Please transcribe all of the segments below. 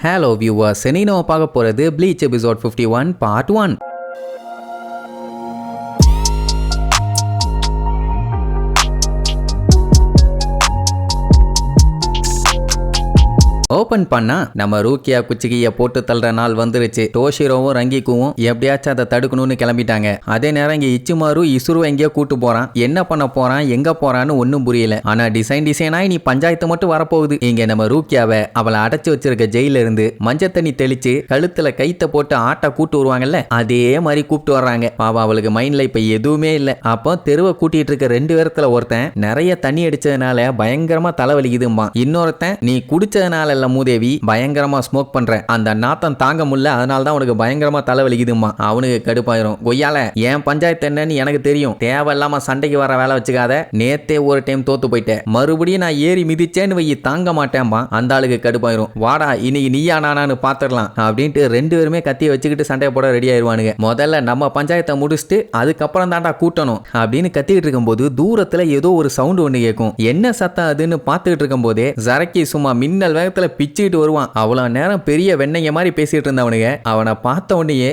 Hello viewers, இனி நம்ம பார்க்க போகிறது ப்ளீச் எபிசோட் 51 பார்ட் 1. ஓபன் பண்ணா நம்ம ரூக்கியா குச்சிகிய போட்டு தள்ளுற நாள் வந்துருச்சு. டோஷிரோவும் ரங்கிக்குவும் எப்படியாச்சும் அதை தடுக்கணும்னு கிளம்பிட்டாங்க. அதே நேரம் இங்க இச்சுமாரு இசுரு எங்கேயோ கூட்டு போறான். என்ன பண்ண போறான், எங்க போறான்னு ஒன்னும் புரியல. ஆனா டிசைனாய் நீ பஞ்சாயத்து மட்டும் வரப்போகுது. இங்க நம்ம ரூக்கியாவை அவளை அடைச்சு வச்சிருக்க ஜெயில இருந்து மஞ்சள் தண்ணி தெளிச்சு கழுத்துல கைத்த போட்டு ஆட்டை கூட்டு வருவாங்கல்ல, அதே மாதிரி கூப்பிட்டு வர்றாங்க. பாவா அவளுக்கு மைண்ட்ல இப்ப எதுவுமே இல்ல. அப்போ தெருவை கூட்டிட்டு இருக்க 2 பேரத்துல ஒருத்தன் நிறைய தண்ணி அடிச்சதுனால பயங்கரமா தலைவலிக்குதுமா. இன்னொருத்தன் நீ குடிச்சதுனால மூதேவி பயங்கரமா ஸ்மோக் பண்ற, அந்த நாத்தம் தாங்க முடியல, அதனால தான் உனக்கு பயங்கரமா தலைவலிக்குதுமா. அவனுக்கு கடுப்பாயிரும். கொய்யால என் பஞ்சாயத்து என்னன்னு எனக்கு தெரியும், தேவையில்லாம சண்டைக்கு வர வேலை வச்சுக்காத. நேத்தே ஒரு டைம் தோத்து போயிட்டேன், மறுபடியும் நான் ஏறி மிதிச்சேன்னு வை தாங்க மாட்டேன்பா. அந்த ஆளுக்கு கடுப்பாயிரும். வாடா இன்னைக்கு நீயா நானான்னு பாத்துடலாம் அப்படின்ட்டு 2 பேருமே கத்தியை வச்சுக்கிட்டு சண்டை போட ரெடி ஆயிருவானுங்க. முதல்ல நம்ம பஞ்சாயத்தை முடிச்சுட்டு அதுக்கப்புறம் தாண்டா கூட்டணும் அப்படின்னு கத்திக்கிட்டு இருக்கும்போது தூரத்துல ஏதோ ஒரு சவுண்ட் ஒண்ணு கேட்கும். என்ன சத்தம் அதுன்னு பாத்துக்கிட்டு இருக்கும் போதே ஜரக்கி சும்மா மின்னல் வேகத்துல பிச்சுக்கிட்டு வருவான். அவ்வளவு நேரம் பெரிய வெண்ணைய மாதிரி பேசிட்டு இருந்தவனுங்க அவனை பார்த்த உடனே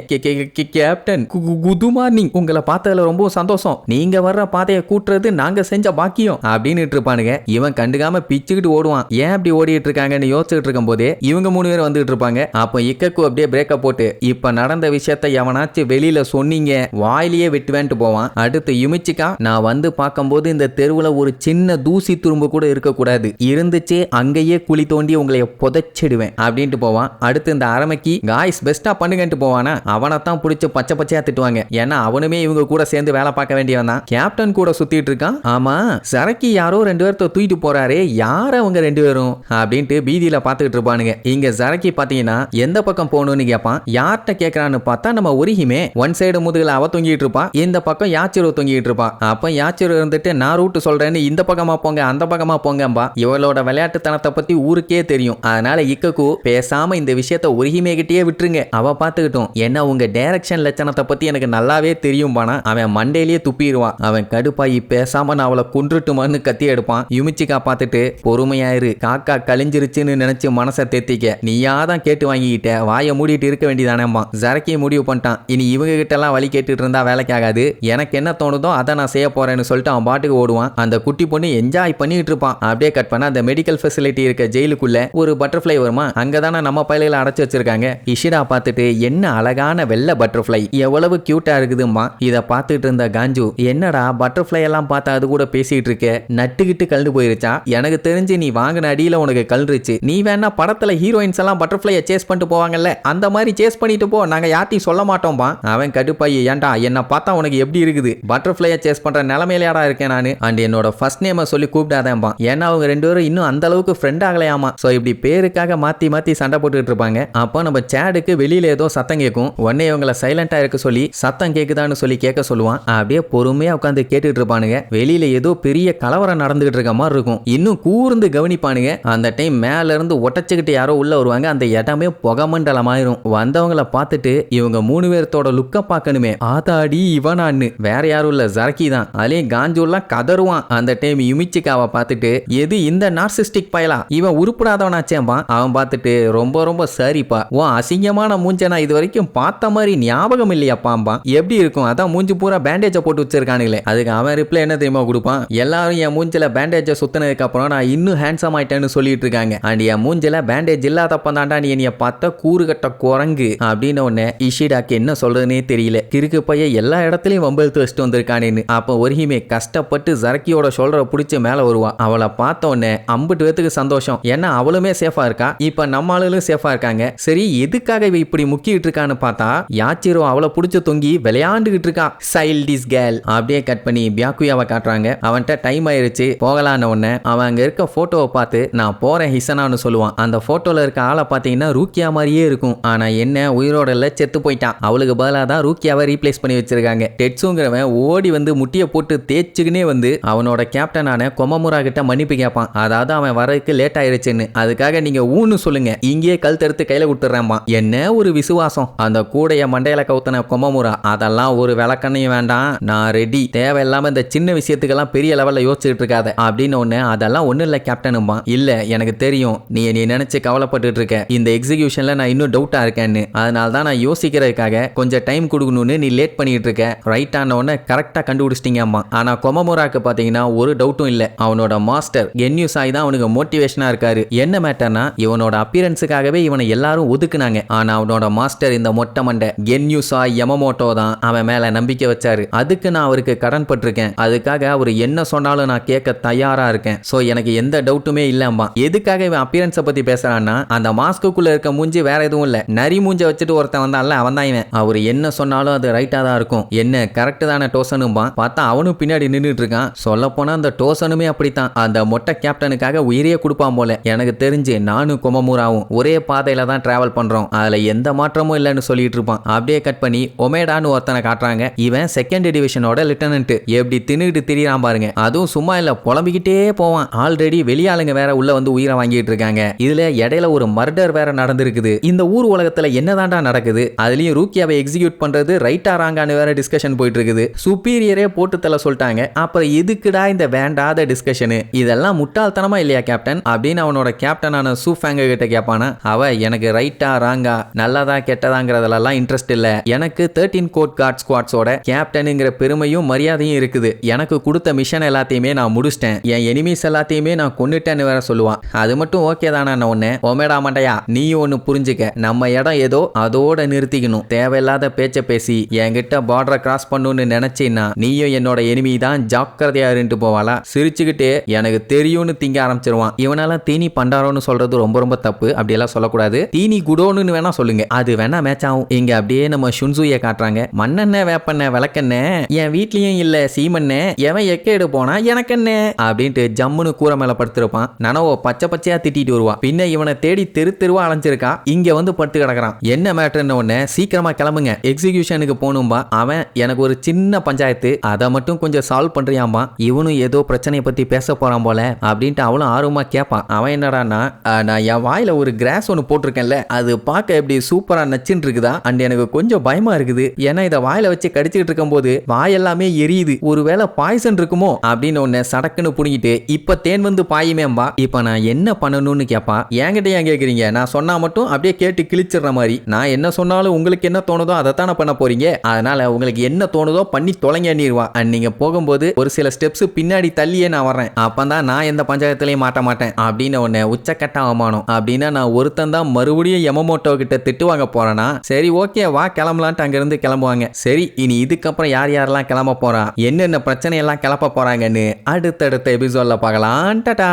கேப்டன் குட் மார்னிங், உங்களை பார்த்ததுல ரொம்ப சந்தோஷம், நீங்க வர்ற பாதையை கூட்டுறது நாங்க செஞ்ச பாக்கியம் அப்படின்னு இருப்பானுங்க. இவன் கண்டுக்காம பிச்சுக்கிட்டு ஓடுவான். ஏன் அப்படி ஓடிட்டு இருக்காங்கன்னு யோசிச்சுட்டு இருக்கும் போதே இவங்க 3 பேர் வந்துட்டு இருப்பாங்க. அப்போ இக்கக்கு அப்படியே பிரேக்கப் போட்டு இப்ப நடந்த விஷயத்த எவனாச்சும் வெளியில சொன்னீங்க வாயிலேயே வெட்டுவேன்ட்டு போவான். அடுத்து யுமிச்சிக்கா, நான் வந்து பார்க்கும்போது இந்த தெருவுல ஒரு சின்ன தூசி துரும்பு கூட இருக்கக்கூடாது, இருந்துச்சு அங்கேயே குழி தோண்டி உங்களை புதைச்சிடுவேன் அப்படின்ட்டு போவான். அடுத்து இந்த அரமைக்கு காய்ஸ் பெஸ்டா பண்ணுங்கன்ட்டு போவானா, அவனை தான் பிடிச்சி பச்சை பச்சையா திட்டுவாங்க. ஏன்னா அவனுமே இவங்க கூட சேர்ந்து வேலை பார்க்க வேண்டியவன் தான். கேப்டன் கூட சுத்திட்டு இருக்கான். ஆமா சரக்கி யாரோ 2 பேர்த்த தூக்கிட்டு போறாரே, யார அவங்க 2 பேரும் அப்படின்ட்டு பீதியில பாத்துக்கிட்டு இருப்பானுங்க. இங்க சரக்கி பாத்தீங்கன்னா எந்த பக்கம் போகணும்னு கேட்பான். யார்கிட்ட கேட்கறான்னு பார்த்தா நம்ம ஒரிஹிமே ஒன் சைடு முதுகுல அவ தொங்கிட்டு இருப்பா, இந்த பக்கம் யாச்சிரோ தொங்கிட்டு இருப்பா. அப்ப யாச்சிரோ இருந்துட்டு நான் ரூட் சொல்றேன்னு இந்த பக்கமா போங்க அந்த பக்கமா போங்கம்பா. இவளோட விளையாட்டுத்தனத்தை பத்தி ஊருக்கே தெரியும். அதனால இக்கக்கு பேசாம இந்த விஷயத்த ஒரிஹிமே கிட்டே விட்டுருங்க, அவ பாத்துக்கிட்டோம். ஏன்னா உங்க டைரக்ஷன் லட்சணத்தை பத்தி எனக்கு நல்லாவே தெரியும் பானா. அவன் மண்டையிலேயே துப்பிடுவான். அவன் கடுப்பாயி பேசாம நான் அவளை கொன்றுட்டுமான்னு கத்தி எடுப்பான். யுமிச்சிக்கா பார்த்துட்டு பொறுமையாயிரு, காக்கா கழிஞ்சிருச்சுன்னு நினைச்சு மனசை தேத்திக்க, நீயா தான் கேட்டு வாங்கிக்கிட்ட, வாயை மூடிட்டு இருக்க வேண்டியதானேம்மா. ஜரக்கியை முடிவு பண்ணிட்டான். இனி இவங்க கிட்ட எல்லாம் வழி கேட்டுட்டு இருந்தா வேலைக்கு ஆகாது, எனக்கு என்ன தோணுதோ அதை நான் செய்ய போறேன்னு சொல்லிட்டு அவன் பாட்டுக்கு ஓடுவான். அந்த குட்டி பொண்ணு என்ஜாய் பண்ணிட்டு இருப்பான். அப்படியே கட் பண்ண அந்த மெடிக்கல் ஃபெசிலிட்டி இருக்க ஜெயிலுக்குள்ள ஒரு பட்டர்ஃப்ளை வருமா, அங்கதானே நம்ம பையில அடைச்சு வச்சிருக்காங்க. இஷிடா பார்த்துட்டு என்ன அழகான வெள்ளை பட்டர்ஃப்ளை, எவ்வளவு கியூட்டா இருக்குதுமா. இத பார்த்துட்டு இருந்த காஞ்சு, என்னடா பட்டர்ஃப்ளை எல்லாம் பார்த்தா அது கூட பேசிட்டு இருக்க, நட்டுக்கிட்டு கழுந்து போயிருச்சா, எனக்கு தெரிஞ்சு நீ வாங்கின அடியில உனக்கு கல்றுச்சு, நீ வேணா படத்துல ஹீரோயின்ஸ் எல்லாம் பட்டர்ஃப்ளையை சேஸ் பண்ணிட்டு போவாங்கல்ல, அந்த மாதிரி சேஸ் பண்ணிட்டு போ, நாங்க யார்ட்டையும் சொல்ல மாட்டோம்பா. அவன் கடுப்பாயி, ஏன்டா என்ன பார்த்தா உனக்கு எப்படி இருக்குது, பட்டர்ஃப்ளையை சேஸ் பண்ற நிலைமையிலடா இருக்கேன் நானு, அண்ட் என்னோட ஃபர்ஸ்ட் நேமை சொல்லி கூப்பிடாதேன்பா. ஏன்னா அவங்க 2 பேரும் இன்னும் அந்த அளவுக்கு ஃப்ரெண்ட் ஆகலையாமா. சோ இப்படி பேருக்காக மாத்தி மாத்தி சண்டை போட்டுட்டு இருப்பாங்க. அப்போ நம்ம சேடுக்கு வெளியில ஏதோ சத்தம் கேட்கும். உடனே இவங்களை சைலண்டா இருக்க சொல்லி சத்தம் கேக்குதான்னு சொல்லி கேட்க சொல்லுவான். அப்படியே பொறுமையா உட்காந்து கேட்டுட்டு இருப்பானுங்க. வெளியில ஏதோ பெரிய கலவரம் நடந்துகிட்டு இருக்க மாதிரி இருக்கும். இன்னும் கூர்ந்து கவனிப்பானுங்க. அந்த டைம் மேல இருந்து ஒட்டச்சுக்கிட்டு யாரோ உள்ள வருவாங்க. அந்த இடமே புகமண்டலமாயிரும். வந்தவங்களை பார்த்துட்டு இவங்க 3 பேர்த்தோட லுக்க பார்க்கணுமே, ஆதாடி இவனான்னு, வேற யாரும் இல்ல ஜரக்கி தான். அதுலயும் காஞ்சூர்லாம் கதருவான். அந்த டைம் யுமிச்சிக்காவை பார்த்துட்டு எது இந்த நார்சிஸ்டிக் பயலா, இவன் உருப்படாதவனாச்சேம்பா. அவன் பார்த்துட்டு ரொம்ப ரொம்ப சரிப்பா, ஓ அசிங்கமான மூஞ்ச நான் இது வரைக்கும் பார்த்த மாதிரி ஞாபகம் இல்லையாப்பாம்பா. எப்படி இருக்கும், அதான் மூஞ்சி பூரா பேண்டேஜை போட்டு வச்சிருக்கானுங்களே. அதுக்கு அவன் ரிப்ளை என்ன தெரியுமா கொடுப்பான், எல்லாரும் என் மூஞ்சில பேண்டேஜை சுத்தினதுக்கு அப்புறம் நான் இன்னும் ஹேண்ட்ஸம் ஆயிட்டேன்னு சொல்லிட்டு இருக்காங்க. அண்ட் என் மூஞ்சில பேண்டேஜ் இல்லாதப்ப தாண்டா நீ என்னைய பார்த்த கூறுகட்ட குரங்கு அப்படின்னு உடனே இஷிடாக்கு என்ன சொல்றதுன்னே தெரியல. கிறுக்கு பைய எல்லா இடத்துலயும் வம்பெழுத்து வச்சுட்டு வந்திருக்கானேன்னு. அப்போ ஒரிஹிமே கஷ்டப்பட்டு ஜரக்கியோட ஷோல்டரை பிடிச்சி மேல வருவா. அவளை பார்த்த உடனே அம்புட்டு பேத்துக்கு சந்தோஷம். ஏன்னா அவளுமே சேஃபா இருக்கா, இப்ப நம்ம ஆளுகளும் சேஃபா இருக்காங்க. சரி எதுக்காக இவ இப்படி முக்கிட்டு இருக்கான்னு பார்த்தா யாச்சிரோ அவளை பிடிச்ச தொங்கி விளையாண்டுகிட்டு இருக்கா. Childish girl. அப்படியே கட் பண்ணி பியாக்குயாவை காட்டுறாங்க. அவன்கிட்ட டைம் ஆயிருச்சு போகலான்னு உடனே அவன் அங்க இருக்க போட்டோவை பார்த்து நான் போறேன் ஹிசனான்னு சொல்லுவான். அந்த போட்டோல இருக்க ஆளை பார்த்தீங்கன்னா ரூக்கியா மாதிரியே இருக்கும். ஆனா என்ன உயிரோட இல்ல, செத்து போயிட்டான். அவளுக்கு பதிலாக தான் ரூக்கியாவை ரீப்ளேஸ் பண்ணி வச்சிருக்காங்க. டெட்ஸுங்கிறவன் ஓடி வந்து முட்டியை போட்டு தேய்ச்சுக்குனே வந்து அவனோட கேப்டனான கொமமுரா கிட்ட மன்னிப்பு கேட்பான். அதாவது அவன் வரதுக்கு லேட் ஆயிருச்சுன்னு. அதுக்காக அதுக்காக நீங்க ஊன்னு சொல்லுங்க, இங்கேயே கழுத்தெடுத்து கையில கொடுத்துறேன்பா. என்ன ஒரு விசுவாசம். அந்த கூடைய மண்டையில கவுத்தன கொமமுரா, அதெல்லாம் ஒரு விளக்கண்ணையும் வேண்டாம், நான் ரெடி. தேவையில்லாம இந்த சின்ன விஷயத்துக்கெல்லாம் பெரிய லெவல்ல யோசிச்சுட்டு இருக்காத அப்படின்னு ஒண்ணு. அதெல்லாம் ஒண்ணு இல்ல கேப்டனும்பா. இல்ல எனக்கு தெரியும் நீ நினைச்சு கவலைப்பட்டு இருக்க, இந்த எக்ஸிகியூஷன்ல நான் இன்னும் டவுட்டா இருக்கேன்னு. அதனால தான் நான் யோசிக்கிறதுக்காக கொஞ்சம் டைம் கொடுக்கணும்னு நீ லேட் பண்ணிட்டு இருக்க. ரைட் ஆன உடனே கரெக்டா கண்டுபிடிச்சிட்டீங்க அம்மா. ஆனா கொமமுராக்கு பாத்தீங்கன்னா ஒரு டவுட்டும் இல்ல. அவனோட மாஸ்டர் கென்யூ சாய் தான் அவனுக்கு மோட்டிவேஷனா இருக்காரு. என்ன மேட்டர்னா இவனோட அப்பியரன்ஸுக்காகவே இவனை எல்லாரும் ஒதுக்குனாங்க. ஆனா அவனோட மாஸ்டர் இந்த மொட்டை மண்டை கென்யூ சாய் யமமோட்டோ தான் அவன் மேல நம்பிக்கை வச்சாரு. அதுக்கு நான் அவருக்கு கடன் பட்டிருக்கேன். அதுக்காக அவர் என்ன சொன்னாலும் நான் கேட்க தயாரா இருக்கேன். சோ எனக்கு எந்த டவுட்டுமே இல்லம்பா. எதுக்காக இவன் அப்பியரன்ஸை பத்தி பேசுறான்னா, அந்த மாஸ்க்குள்ள இருக்க மூஞ்சி வேற எதுவும் இல்ல, நரி மூஞ்ச வச்சுட்டு ஒருத்தன் வந்தான்ல அவன் தான் இவன். அவர் என்ன சொன்னாலும் அது ரைட்டா தான் இருக்கும். என்ன கரெக்ட் தானே டோசனும்பா. பார்த்தா அவனும் பின்னாடி நின்றுட்டு இருக்கான். சொல்ல போனா அந்த டோசனுமே அப்படித்தான். அந்த மொட்டை கேப்டனுக்காக உயிரையே கொடுப்பான் போல. எனக்கு தெரிஞ்சு நானும் கொமமுராவும் ஒரே பாதையில தான் டிராவல் பண்றோம், அதுல எந்த மாற்றமும் இல்லைன்னு சொல்லிட்டு இருப்பான். அப்படியே கட் பண்ணி ஒமேடான்னு ஒருத்தனை காட்டுறாங்க. இவன் செகண்ட் டிவிஷனோட லிeutenant. எப்படி தின்னுட்டு திரியறான் பாருங்க. அதுவும் சும்மா இல்ல, புலம்பிக்கிட்டே போவான். ஆல்ரெடி வெளியாளுங்க வேற உள்ள வந்து உயிரை வாங்கிட்டு இருக்காங்க. இதுல இடையில ஒரு மர்டர் வேற நடந்திருக்குது. இந்த ஊர் உலகத்துல என்னதான்டா நடக்குது, அதுலயும் ரூக்கியாவை எக்ஸிக்யூட் பண்றது ரைட்டா ராங்கான்னு வேற டிஸ்கஷன் போயிட்டு இருக்குது. சுப்பீரியரே போட்டு தள்ள சொல்லிட்டாங்க. அப்புறம் எதுக்குடா இந்த வேண்டாத டிஸ்கஷனு, இதெல்லாம் முட்டாள்தனமா இல்லையா கேப்டன் அப்படின்னு அவனோட கேப்டனான சூஃபேங்க கிட்ட கேட்பானா. அவ எனக்கு ரைட்டா ராங்கா நல்லதா கெட்டதாங்கிறதுலாம் இன்ட்ரெஸ்ட் இல்ல, எனக்கு 13 கோட் கார்ட் ஸ்குவாட்ஸோட கேப்டனுங்கிற பெருமையும் மரியாதையும் இருக்குது. எனக்கு கொடுத்த மிஷன் எல்லாத்தையுமே நான் முடிச்சிட்டேன், என் எனிமீஸ் எல்லாத்தையுமே நான் கொன்னுட்டேன்னு வேற சொல்லுவான். அது மட்டும் ஓகே தானே ஒண்ணு. ஒமேடா மண்டையா நீயும் ஒன்னு புரிஞ்சுக்க, நம்ம இடம் ஏதோ அதோட நிறுத்திக்கணும். தேவையில்லாத பேச்ச பேசி என்கிட்ட பார்டரை கிராஸ் பண்ணுன்னு நினைச்சீன்னா நீயும் என்னோட எனிமி தான், ஜாக்கிரதையா இருந்துட்டு போவாளா. சிரிச்சுக்கிட்டே எனக்கு தெரியும்னு திங்க ஆரம்பிச்சிருவான். இவனால தீனி பண்டாரோன்னு சொல்றது ரொம்ப ரொம்ப தப்பு. அப்படியெல்லாம் சொல்லக்கூடாது, தீனி குடோன்னு வேணா சொல்லுங்க, அது வேணா மேட்ச் ஆகும். இங்க அப்படியே நம்ம ஷுன்சுயை காட்டுறாங்க. மண்ணெண்ண வேப்பண்ண விளக்கண்ண என் வீட்லயும் இல்ல சீமண்ண, எவன் எக்கேடு போனா எனக்கு என்ன அப்படின்ட்டு ஜம்முன்னு கூரை மேல படுத்திருப்பான். நனவோ பச்சை பச்சையா திட்டிட்டு வருவா. பின்ன இவனை தேடி தெரு தெருவா அலைஞ்சிருக்கா. இங்க வந்து படுத்து கிடக்குறான். என்ன மேட்டர்னு ஒண்ணு, சீக்கிரமா கிளம்புங்க எக்ஸிகியூஷனுக்கு போகணும்பா. அவன் எனக்கு ஒரு சின்ன பஞ்சாயத்து, அதை மட்டும் கொஞ்சம் சால்வ் பண்றியாம்பா. இவனும் ஏதோ பிரச்சனையை பத்தி பேச போறான் போல அப்படின்ட்டு அவளும் ஆர்வமா கேட்பான். அவன் என்னடான்னா, நான் என் வாயில ஒரு கிராஸ் ஒன்று போட்டிருக்கேன்ல, அது பார்க்க எப்படி சூப்பரா நச்சுன்னு இருக்குதா, அண்ட் எனக்கு கொஞ்சம் பயமா இருக்குது. ஏன்னா இதை வாயில வச்சு கடிச்சிட்டு இருக்கும் போது வாயெல்லாமே எரியுது, ஒருவேளை பாய்சன் இருக்குமோ அப்படின்னு ஒன்னு சடக்குன்னு புடிங்கிட்டு இப்ப தேன் வந்து பாயுமேம்பா. இப்ப நான் என்ன பண்ணணும்னு கேப்பா. என்கிட்ட ஏன் கேக்குறீங்க, நான் சொன்னா மட்டும் அப்படியே கேட்டு கிழிச்சிடுற மாதிரி. நான் என்ன சொன்னாலும் உங்களுக்கு என்ன தோணுதோ அதைத்தானே பண்ண போறீங்க, அதனால உங்களுக்கு என்ன தோணுதோ பண்ணி தொலைங்கன்னிருவா. அண்ட் நீங்க போகும்போது ஒரு சில ஸ்டெப்ஸ் பின்னாடி தள்ளியே நான் வர்றேன், அப்பதான் நான் எந்த பஞ்சாயத்துலயும் மாட்ட மாட்டேன் அப்படின்னு ஒன்னு உச்சக்கட்ட அவமானம். அப்படின்னா நான் ஒருத்தன் தான் மறுபடியும் யமமோட்டோ கிட்ட திட்டு வாங்க போறேன்னா, சரி ஓகே வா கிளம்பலான்ட்டு அங்கிருந்து கிளம்புவாங்க. சரி இனி இதுக்கப்புறம் யார் யாரெல்லாம் கிளம்ப போறா, என்னென்ன பிரச்சனை எல்லாம் கிளப்ப போறாங்கன்னு அடுத்தடுத்த எபிசோட்ல பார்க்கலாம். டாடா.